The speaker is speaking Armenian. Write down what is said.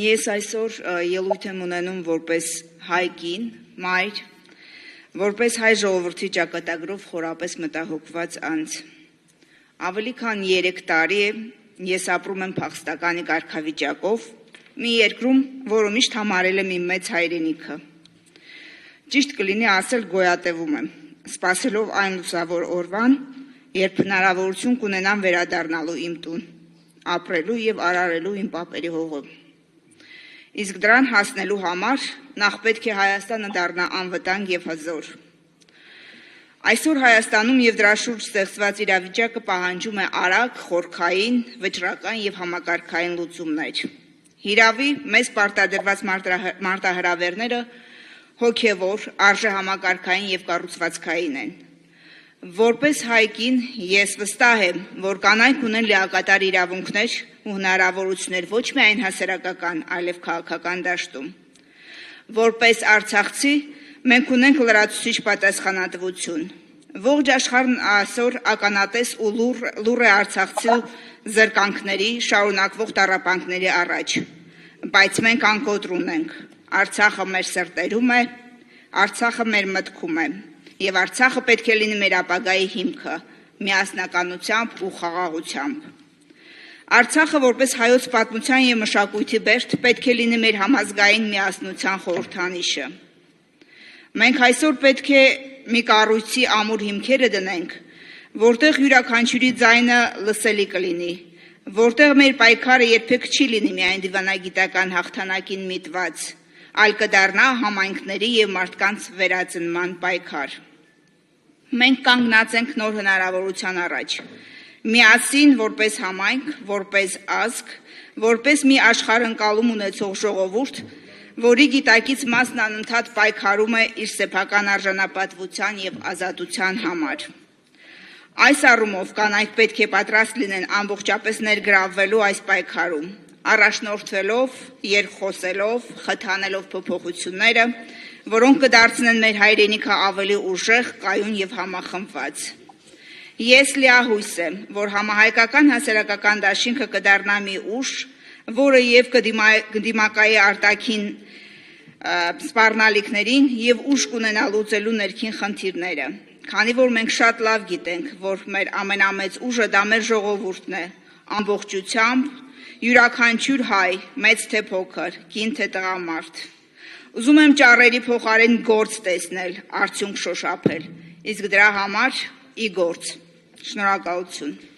Ես այսօր ելույթ եմ ունենում որպես հայ կին, մայր, որպես հայ ժողովրդի ճակատագրով խորապես մտահոգված անձ։ Ավելի քան 3 տարի է ես ապրում եմ փախստականի կարգավիճակով, մի երկրում, որը միշտ համարել եմ իմ մեծ հայրենիքը։ Ճիշտ կլինի ասել գոյատևում եմ, սպասելով այն լուսավոր օրվան, երբ հնարավորություն կունենամ վերադառնալու իմ տուն, ապրելու եւ արարելու իմ պապերի հողը։ Իսկ դրան հասնելու համար նախ պետք է Հայաստանը դառնա անվտանգ եւ հզոր։ Այսօր Հայաստանում եւ դրա շուրջ ստեղծված իրավիճակը պահանջում է արագ, խորքային, վճռական եւ համակարգային լուծումներ։ Հիրավի մեզ պարտադրված մարտահրավերները հոգեվոր, արժեհամակարգային եւ կառուցվածքային են։ Որպես հայկին ես վստահ եմ, որ կանայք ունեն լիակատար իրավունքներ ու հնարավորություններ ոչ միայն հասարակական, այլև քաղաքական դաշտում։ Որպես արցախցի մենք ունենք լրացուցիչ պատասխանատվություն։ Ողջ աշխարհն այսօր ականատես ու լուռ է արցախցի զրկանքների, շարունակվող տառապանքների առաջ, բայց մենք անկոտրում ունենք։ Արցախը մեր սրտերում է, Արցախը մեր մտքում է, եւ Արցախը պետք է լինի մեր ապագայի հիմքը, միասնականությամբ ու խաղաղությամբ։ Արցախը որպես հայոց պատմության եւ մշակույթի բերդ պետք է լինի մեր համազգային միասնության խորհրդանիշը։ Մենք այսօր պետք է մի կառույցի ամուր հիմքերը դնենք, որտեղ յուրաքանչյուրի ձայնը լսելի կլինի, որտեղ մեր պայքարը երբեք չի լինի միայն դիվանագիտական հաղթանակին միտված, այլ կդառնա համայնքների եւ մարդկանց վերածնման պայքար։ Մենք կանգնած ենք նոր հնարավորության առաջ։ Միասին որպես համայնք, որպես ազգ, որպես մի աշխարհընկալում ունեցող ժողովուրդ, որի գիտակից մասն անընդհատ պայքարում է իր սեփական արժանապատվության եւ ազատության համար։ Այս առումով կանայք պետք է պատրաստ լինեն ամբողջապես ներգրավվելու այս պայքարում, առաջնորդվելով, երկխոսելով, խթանելով փոփոխությունները, որոնք կդարձնեն մեր հայրենիքը ավելի ուժեղ, կայուն եւ համախմբված։ Ես լիահույս եմ, որ համահայկական հասարակական դաշինքը կդառնա մի ուժ, որը եւ կդիմակայի արտաքին սպառնալիքներին եւ ուժ կունենա լուծելու ներքին խնդիրները։ Քանի որ մենք շատ լավ գիտենք, որ մեր ամենամեծ ուժը դա մեր ժողովուրդն է, ամբողջությամբ, յուրաքանչյուր հայ, մեծ թե փոքր, կին թե տղամարդ։ Ուզում եմ ճառերի փոխարեն գործ տեսնել, արդյունք շոշափել, իսկ դրա համար ի գործ։ Շնորհակալություն։